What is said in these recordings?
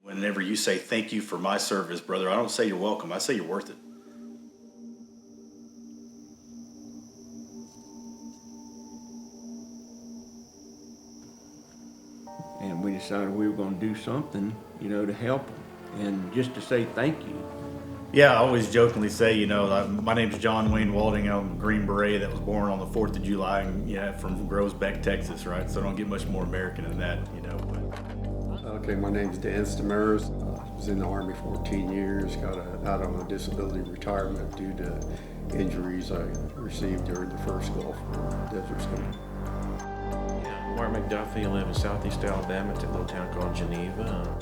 Whenever you say thank you for my service, brother, I don't say you're welcome. I say you're worth it. And we decided we were going to do something, to help them and just to say thank you. Yeah, I always jokingly say, my name's John Wayne Walding. I'm a Green Beret that was born on the 4th of July and, from Groesbeck, Texas, right? So I don't get much more American than that, Okay, my name's Dan Stamers. I was in the Army 14 years, got out on a disability retirement due to injuries I received during the first Gulf War Desert Storm. Mark McDuffie. I live in southeast Alabama. It's a little town called Geneva.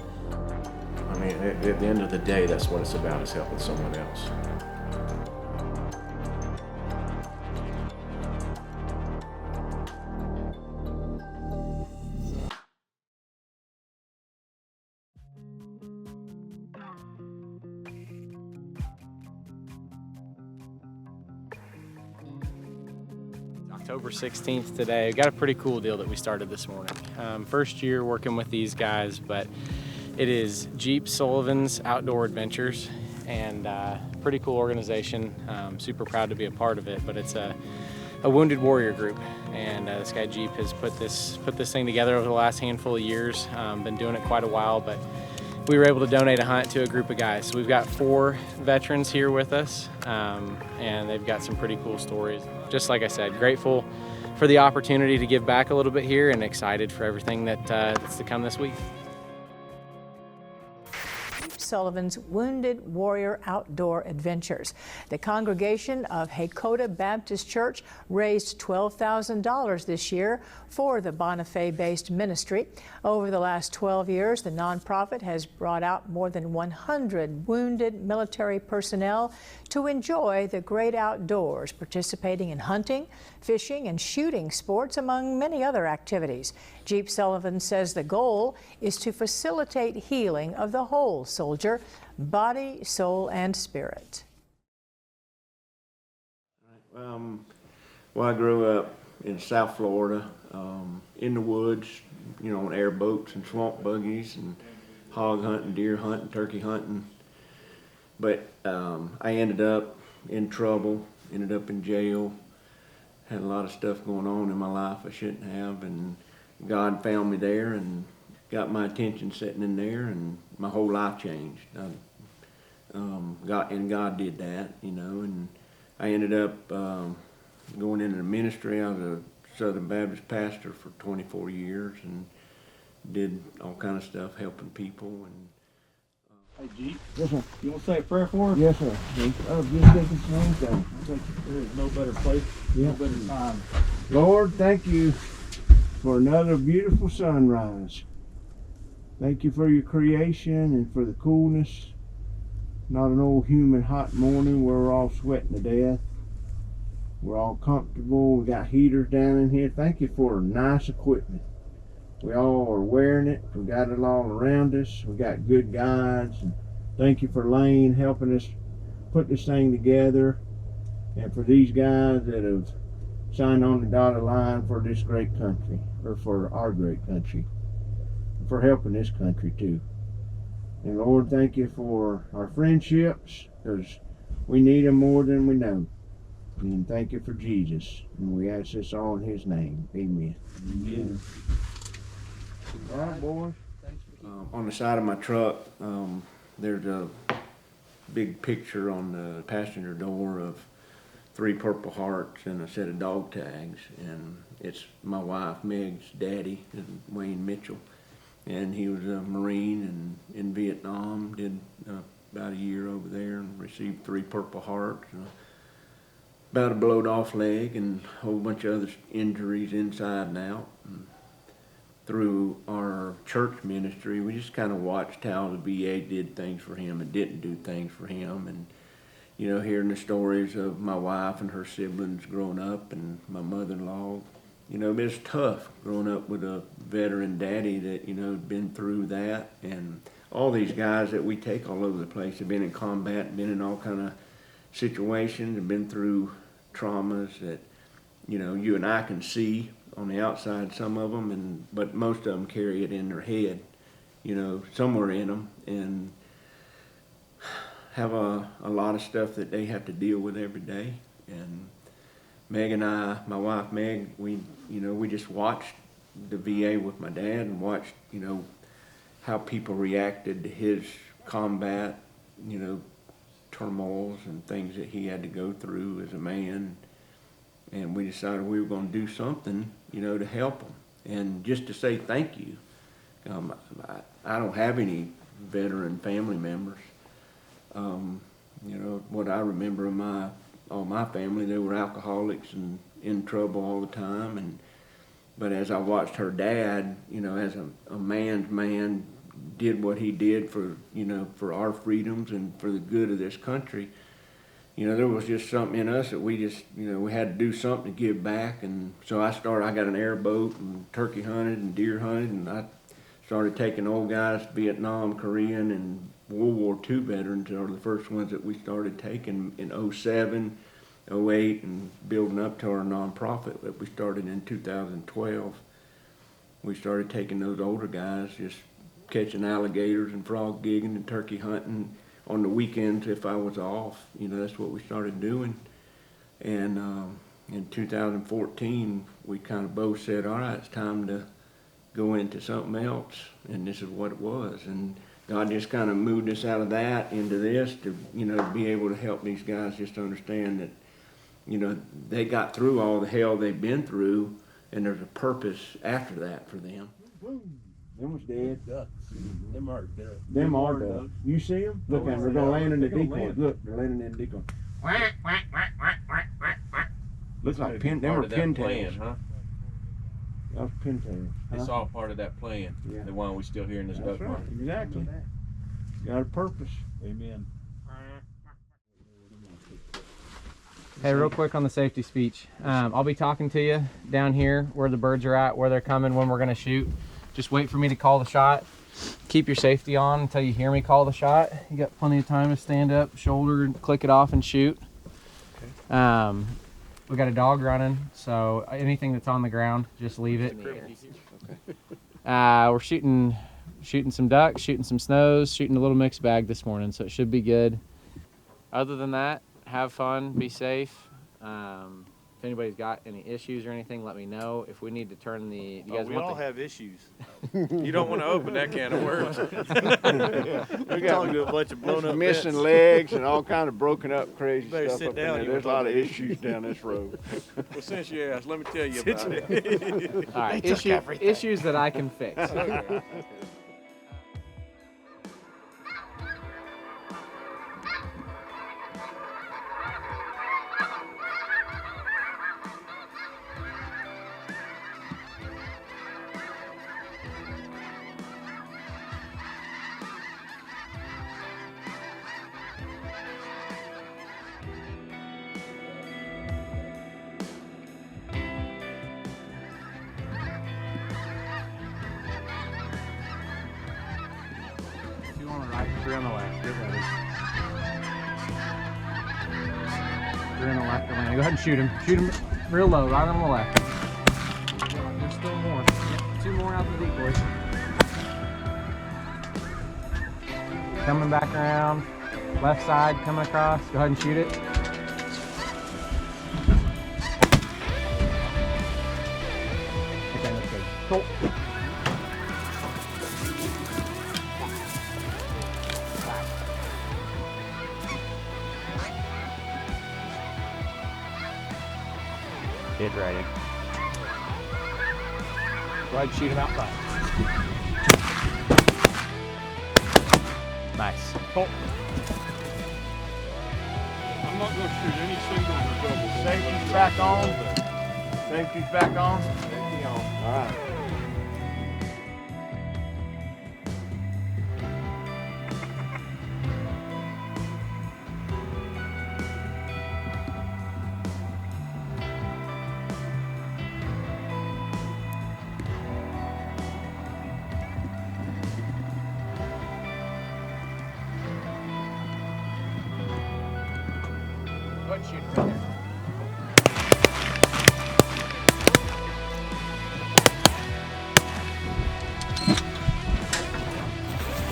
At the end of the day, that's what it's about, is helping someone else. October 16th today. We got a pretty cool deal that we started this morning. First year working with these guys, but it is Jeep Sullivan's Outdoor Adventures, and pretty cool organization. Super proud to be a part of it, but it's a wounded warrior group, and this guy Jeep has put this thing together over the last handful of years. Been doing it quite a while, but we were able to donate a hunt to a group of guys. So we've got 4 veterans here with us, and they've got some pretty cool stories. Just like I said, grateful for the opportunity to give back a little bit here, and excited for everything that's to come this week. Sullivan's Wounded Warrior Outdoor Adventures. The congregation of Hakota Baptist Church raised $12,000 this year for the Bonifay-based ministry. Over the last 12 years, the nonprofit has brought out more than 100 wounded military personnel to enjoy the great outdoors, participating in hunting, fishing, and shooting sports, among many other activities. Jeep Sullivan says the goal is to facilitate healing of the whole soldier, body, soul, and spirit. I grew up in South Florida, in the woods, on airboats and swamp buggies and hog hunting, deer hunting, turkey hunting. But I ended up in trouble, ended up in jail, had a lot of stuff going on in my life I shouldn't have, and God found me there and got my attention sitting in there, and my whole life changed. God did that, and I ended up going into the ministry. I was a Southern Baptist pastor for 24 years and did all kind of stuff, helping people. And hey, Jeep. Yes, sir. You want to say a prayer for us? Yes, sir. Just taking some things down. I think there is no better place, no better time. Lord, thank you for another beautiful sunrise. Thank you for your creation and for the coolness. Not an old humid hot morning where we're all sweating to death. We're all comfortable. We got heaters down in here. Thank you for nice equipment. We all are wearing it. We got it all around us. We got good guides. And thank you for Lane helping us put this thing together, and for these guys that have signed on the dotted line for this great country, or for our great country, for helping this country too. And Lord, thank you for our friendships, because we need them more than we know. And thank you for Jesus. And we ask this all in his name. Amen. Amen. All right, boys. on the side of my truck, there's a big picture on the passenger door of 3 Purple Hearts and a set of dog tags, and it's my wife Meg's daddy, Wayne Mitchell, and he was a Marine and in Vietnam, did about a year over there and received 3 Purple Hearts, about a blowed off leg and a whole bunch of other injuries inside and out. And through our church ministry, we just kind of watched how the VA did things for him and didn't do things for him, and you know, hearing the stories of my wife and her siblings growing up and my mother-in-law. You know, it's tough growing up with a veteran daddy that, you know, had been through that. And all these guys that we take all over the place have been in combat, been in all kind of situations, and been through traumas that, you know, you and I can see on the outside, some of them, but most of them carry it in their head. somewhere in them, and have a lot of stuff that they have to deal with every day. And Meg and I, my wife Meg, we just watched the VA with my dad and watched, how people reacted to his combat, turmoils and things that he had to go through as a man. And we decided we were going to do something, to help him. And just to say thank you. I don't have any veteran family members. What I remember of all my family, they were alcoholics and in trouble all the time. But as I watched her dad, as a man's man, did what he did for our freedoms and for the good of this country, there was just something in us that we just, we had to do something to give back. And so I got an airboat and turkey hunted and deer hunted, and I started taking old guys, Vietnam, Korean, and World War II veterans are the first ones that we started taking in 07, 08, and building up to our nonprofit that we started in 2012. We started taking those older guys, just catching alligators and frog gigging and turkey hunting on the weekends if I was off. That's what we started doing. And in 2014, we kind of both said, all right, it's time to go into something else. And this is what it was. And God just kind of moved us out of that into this to, be able to help these guys just understand that, they got through all the hell they've been through, and there's a purpose after that for them. Them was dead. Ducks. Them are ducks. Them are ducks. You see them? Look at them. They're going to land in the decoys. Look, they're landing in the decoys. Looks like them were pintails. Huh? That was pintails. It's all part of that plan. Yeah. The one we still hear in this duck That's right. market. Exactly. Got a purpose. Amen. Hey, real quick on the safety speech. I'll be talking to you down here where the birds are at, where they're coming, when we're going to shoot. Just wait for me to call the shot. Keep your safety on until you hear me call the shot. You got plenty of time to stand up, shoulder, and click it off and shoot. Okay. We got a dog running, so anything that's on the ground, just leave it. We're shooting some ducks, shooting some snows, shooting a little mixed bag this morning, so it should be good. Other than that, have fun, be safe. If anybody's got any issues or anything, let me know. If we need to turn the, you guys We want all the, have issues. You don't want to open that can of worms. We're talking to a bunch of blown up Missing vets. legs and all kind of broken up crazy Better stuff sit up in down, there. you There's a want lot of to- issues down this road. Well, since you asked, let me tell you about it. all right, issues that I can fix. Two on the right, three on the left. Get ready. Three on the left, Atlanta. Go ahead and shoot him. Shoot him real low, right on the left. There's still more. Yep, two more out the decoys. Coming back around. Left side, coming across. Go ahead and shoot it. Okay, that's good. Cool. Get ready. Go ahead and shoot him out front. Nice. Cool. I'm not going to shoot any singles or doubles. Safety's back on. Safety's back on. Safety on. All right. Go ahead and shoot him right there.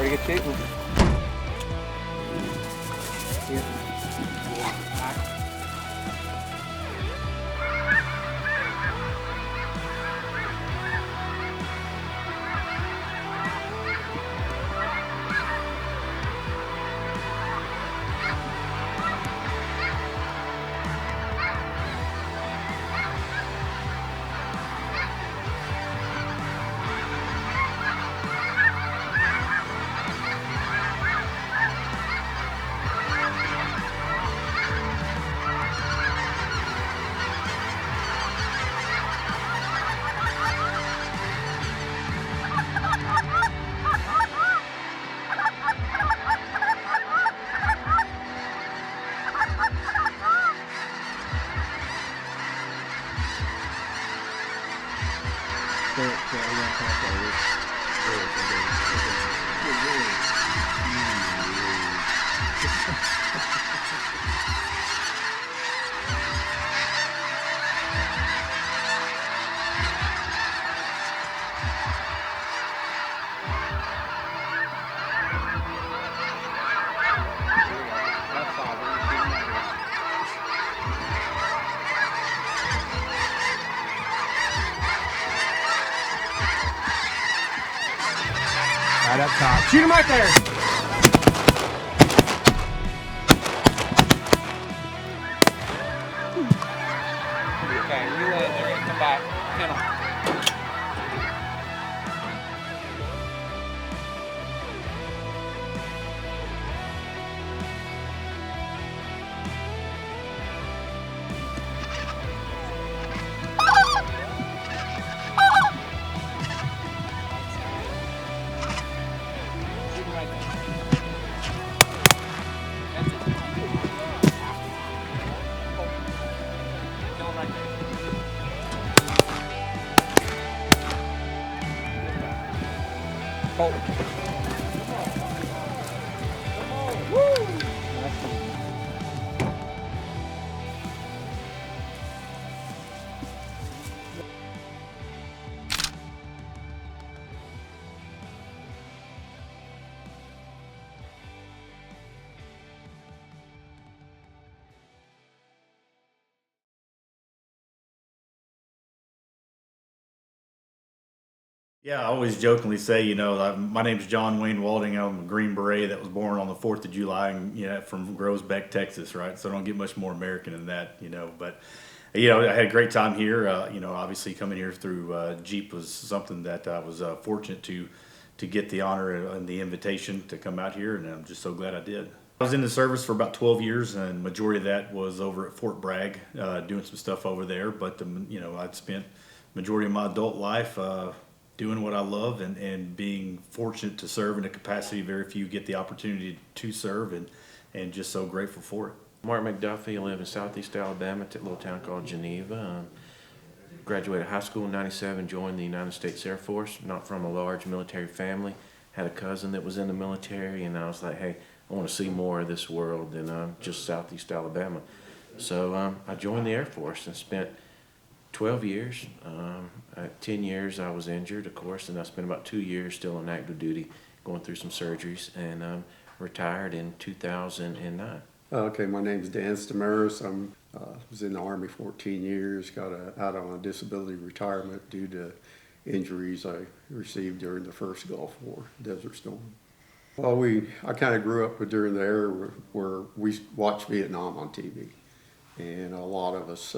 Pretty good shooting. Right up top. Shoot him right there. Okay, reload. They're gonna come back. Pin 'em. Yeah, I always jokingly say, my name's John Wayne Walding. I'm a Green Beret that was born on the 4th of July, and from Groesbeck, Texas, right? So I don't get much more American than that, But I had a great time here. Obviously coming here through Jeep was something that I was fortunate to get the honor and the invitation to come out here, and I'm just so glad I did. I was in the service for about 12 years, and majority of that was over at Fort Bragg, doing some stuff over there. But I'd spent majority of my adult life doing what I love and being fortunate to serve in a capacity very few get the opportunity to serve, and just so grateful for it. Mark McDuffie. I live in southeast Alabama at a little town called Geneva. Graduated high school in '97, joined the United States Air Force, not from a large military family. Had a cousin that was in the military, and I was like, hey, I want to see more of this world than just southeast Alabama. So I joined the Air Force and spent 12 years. 10 years I was injured, of course, and I spent about 2 years still on active duty, going through some surgeries, and retired in 2009. Okay, my name's Dan Stamaris. I was in the Army 14 years, got out on a disability retirement due to injuries I received during the first Gulf War, Desert Storm. Well, I kind of grew up during the era where we watched Vietnam on TV, and a lot of us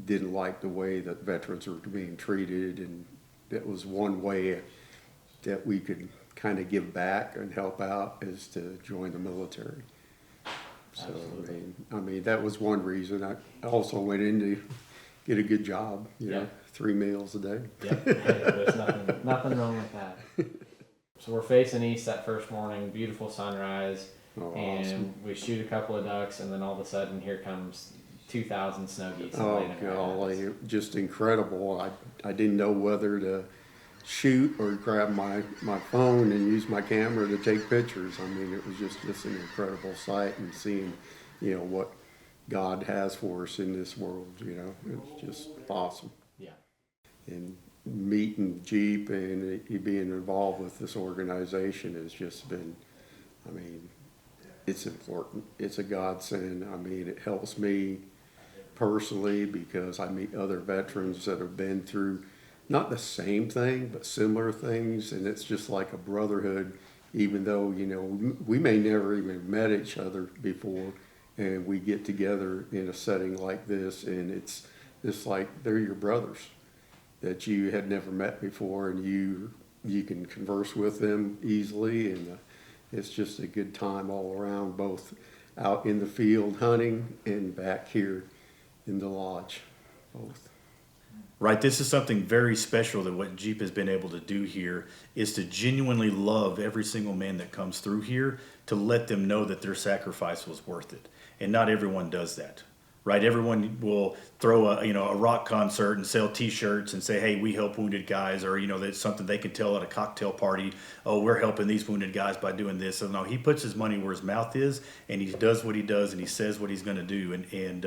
didn't like the way that veterans were being treated, and that was one way that we could kind of give back and help out is to join the military. So I mean that was one reason. I also went in to get a good job, you know, 3 meals a day. Yep. There's nothing wrong with that. So we're facing east that first morning, beautiful sunrise, and awesome. we shoot a couple of ducks, and then all of a sudden here comes 2,000 snow geese. Oh golly, just incredible. I didn't know whether to shoot or grab my phone and use my camera to take pictures. I mean, it was just an incredible sight, and seeing, you know, what God has for us in this world, you know, it's just awesome. Yeah. And meeting Jeep and being involved with this organization has just been, I mean, it's important. It's a godsend. I mean, it helps me personally because I meet other veterans that have been through not the same thing, but similar things, and it's just like a brotherhood, even though, you know, we may never even met each other before, and we get together in a setting like this, and it's like they're your brothers that you had never met before, and you can converse with them easily, and it's just a good time all around, both out in the field hunting and back here in the lodge, both. Right, this is something very special that what Jeep has been able to do here is to genuinely love every single man that comes through here, to let them know that their sacrifice was worth it. And not everyone does that, right? Everyone will throw a rock concert and sell T-shirts and say, hey, we help wounded guys, or, you know, that's something they can tell at a cocktail party. Oh, we're helping these wounded guys by doing this. So no, he puts his money where his mouth is, and he does what he does, and he says what he's going to do, and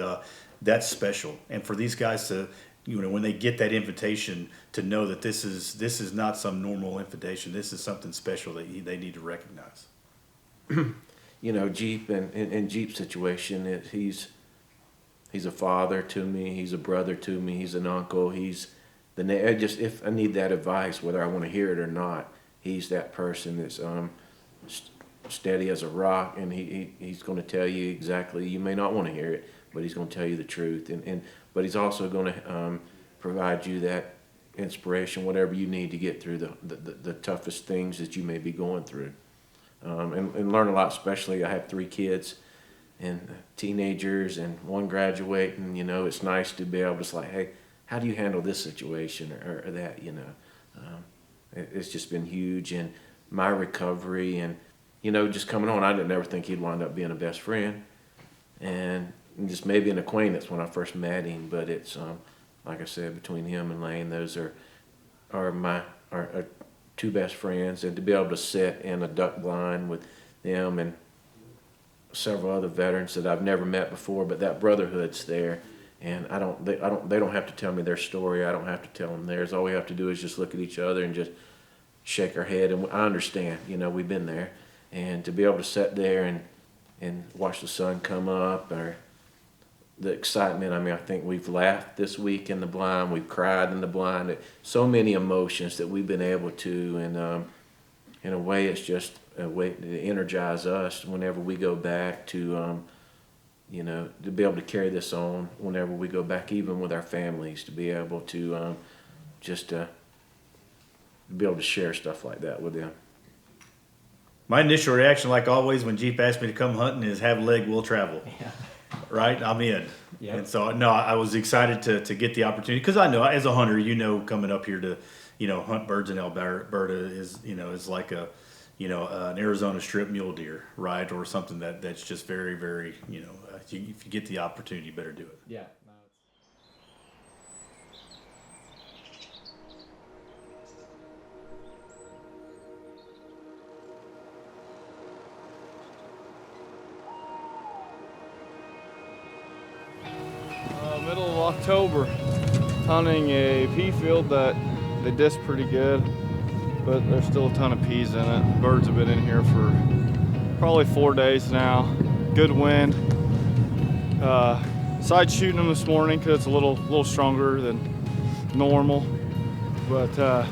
that's special. And for these guys to, you know, when they get that invitation, to know that this is not some normal invitation. This is something special that they need to recognize. You know, Jeep, and in Jeep's situation, he's a father to me. He's a brother to me. He's an uncle. He's if I need that advice, whether I want to hear it or not, he's that person that's steady as a rock, and he's going to tell you exactly. You may not want to hear it, but he's going to tell you the truth, but he's also going to provide you that inspiration, whatever you need to get through the toughest things that you may be going through, and learn a lot. Especially, I have 3 kids and teenagers and one graduating. You know, it's nice to be able to say, hey, how do you handle this situation or that? You know, it's just been huge in my recovery, and you know, just coming on. I didn't ever think he'd wind up being a best friend, and just maybe an acquaintance when I first met him. But it's like I said, between him and Lane, those are my 2 best friends, and to be able to sit in a duck blind with them and several other veterans that I've never met before, but that brotherhood's there, and they don't have to tell me their story. I don't have to tell them theirs. All we have to do is just look at each other and just shake our head, and I understand. You know, we've been there, and to be able to sit there and watch the sun come up, or the excitement. I mean, I think we've laughed this week in the blind. We've cried in the blind. So many emotions that we've been able to, and in a way, it's just a way to energize us whenever we go back to, you know, to be able to carry this on whenever we go back, even with our families, to be able to just be able to share stuff like that with them. My initial reaction, like always, when Jeep asked me to come hunting, is have leg, we'll travel. Yeah. Right, I'm in. Yep. And so, no, I was excited to get the opportunity, because I know as a hunter, you know, coming up here to, you know, hunt birds in Alberta is, you know, is like a, you know, an Arizona strip mule deer, right, or something that's just very, very, you know, if you get the opportunity, you better do it. Yeah. Middle of October, hunting a pea field that they disc pretty good, but there's still a ton of peas in it. Birds have been in here for probably 4 days now. Good wind. Side shooting them this morning because it's a little stronger than normal. But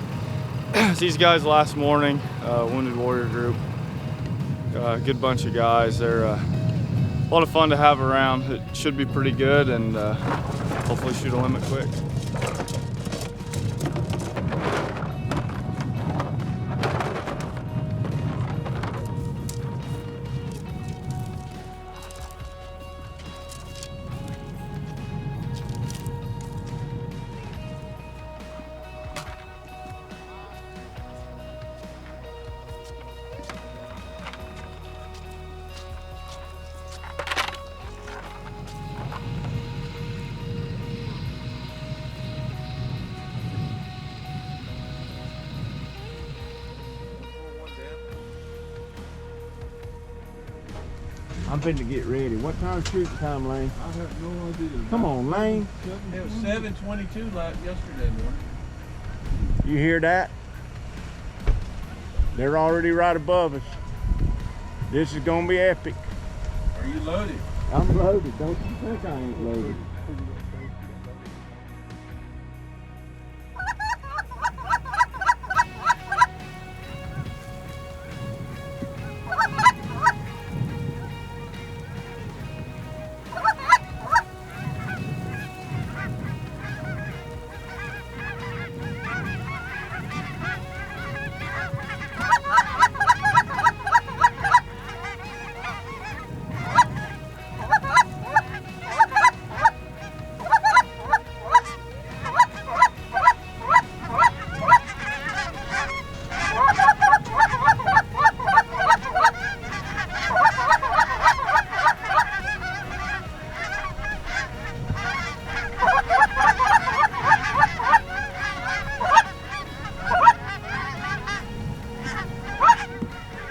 these guys last morning, Wounded Warrior Group, good bunch of guys. They're a lot of fun to have around. It should be pretty good, and hopefully shoot a limit quick. I'm finna get ready. What time shooting time, Lane? I have no idea. Come on, Lane. It was 7:22 like yesterday morning. You hear that? They're already right above us. This is gonna be epic. Are you loaded? I'm loaded. Don't you think I ain't loaded?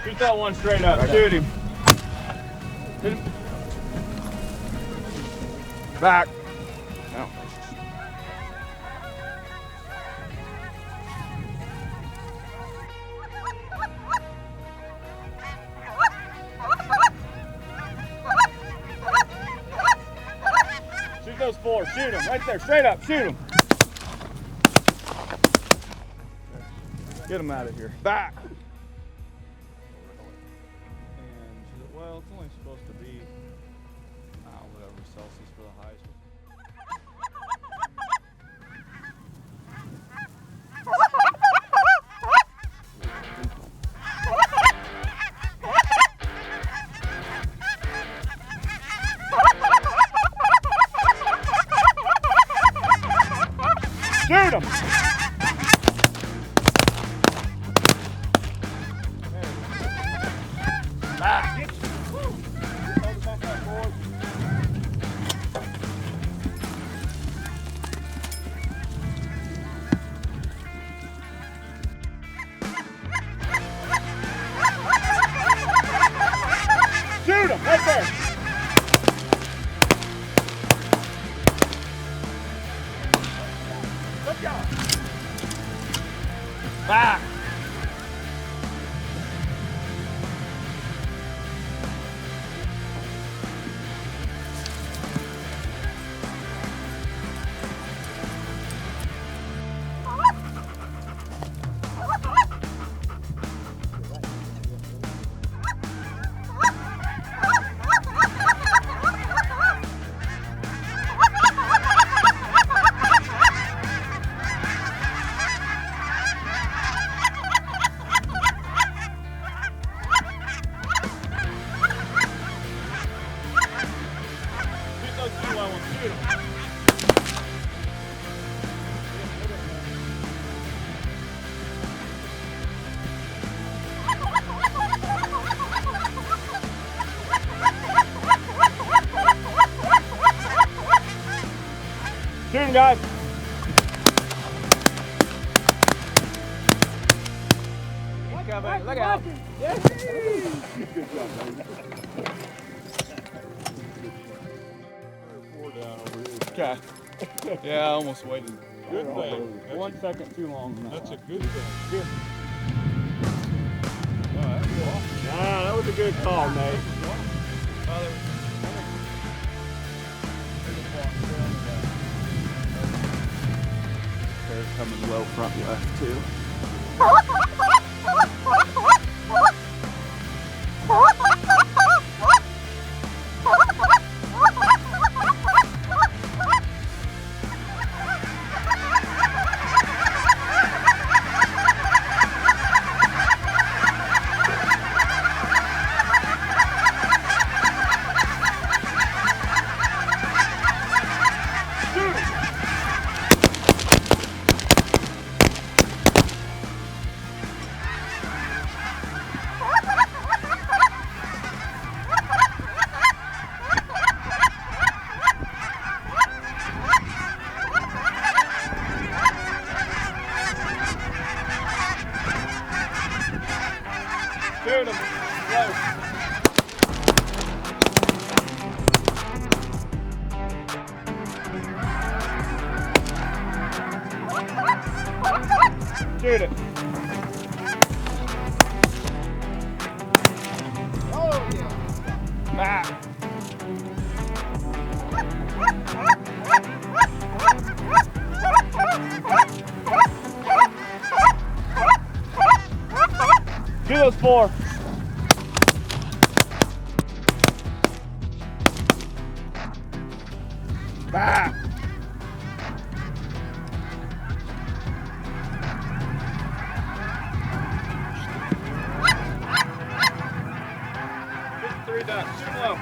Shoot that one straight up. Shoot him. Hit him. Back. No. Shoot those four. Shoot them. Right there. Straight up. Shoot them. Get them out of here. Back. Well, it's only supposed to be, whatever, Celsius for the highest. Shoot him! Back! Shoot him, right there. Let's go. Back. Shoot him, guys. Look out. Good job, baby. Four down over here. Okay. Yeah, I almost waited. Good thing. 1 second too long. That's a good thing. Good. That was a good call, Nate. They're coming low front left too. Shoot him. Go. Shoot it. Oh, yeah. Back. Do those 4. Back. Three ducks. Shoot 'em low.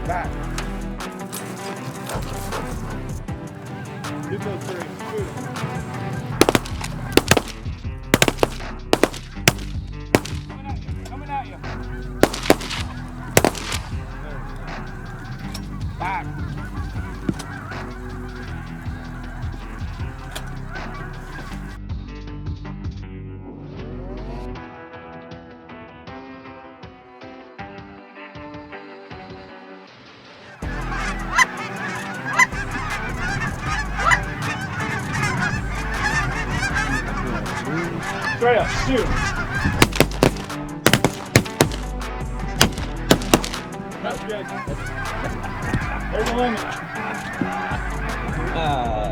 Back. Shoot those 3. Shoot 'em. Coming at you. Back. Straight up, shoot. That's good. There's a limit.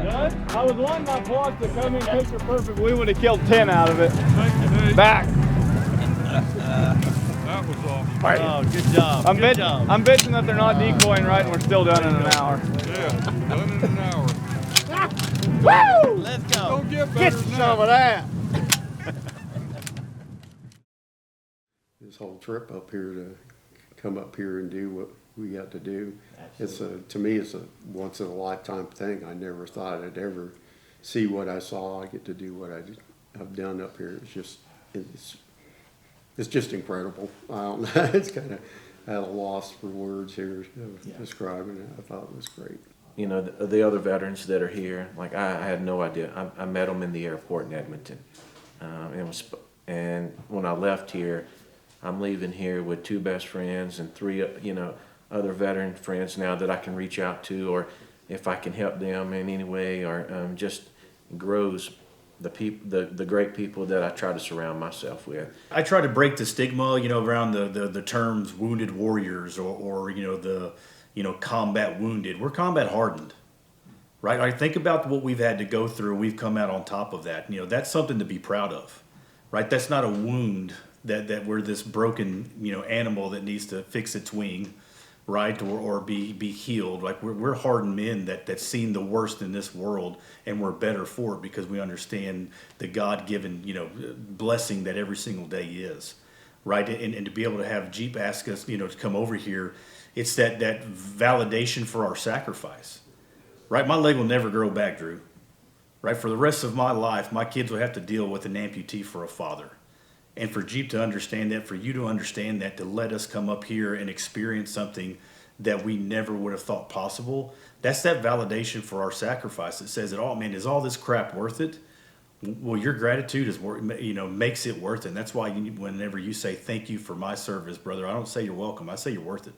Done? I was wanting my vlog to come in picture perfect. We would have killed 10 out of it. Thank you, Dave. Back. That was awesome. Oh, good job. I'm Good job. bitching that they're not decoying right and we're still done in an hour. Yeah, done in an hour. Woo! Let's go. Don't get better Get than some of that. that. This whole trip up here to come up here and do what we got to do. To me, it's a once in a lifetime thing. I never thought I'd ever see what I saw. I get to do what I've done up here. It's just incredible. I don't know. It's kind of at a loss for words here of describing it. I thought it was great. You know, the other veterans that are here, like I had no idea. I met them in the airport in Edmonton. And when I left here, I'm leaving here with 2 best friends and 3, other veteran friends now that I can reach out to, or if I can help them in any way, or just grows the great people that I try to surround myself with. I try to break the stigma, around the terms wounded warriors or combat wounded. We're combat hardened, right? I think about what we've had to go through. We've come out on top of that. That's something to be proud of, right? That's not a wound that we're this broken, animal that needs to fix its wing, right? Or be healed. Like we're hardened men that's seen the worst in this world, and we're better for it because we understand the God-given, blessing that every single day is, right? And to be able to have Jeep ask us, to come over here, it's that validation for our sacrifice, right? My leg will never grow back, Drew, right? For the rest of my life, my kids will have to deal with an amputee for a father. And for Jeep to understand that, for you to understand that, to let us come up here and experience something that we never would have thought possible, that's that validation for our sacrifice. It says, is all this crap worth it? Well, your gratitude is, makes it worth it. And that's why whenever you say thank you for my service, brother, I don't say you're welcome. I say you're worth it.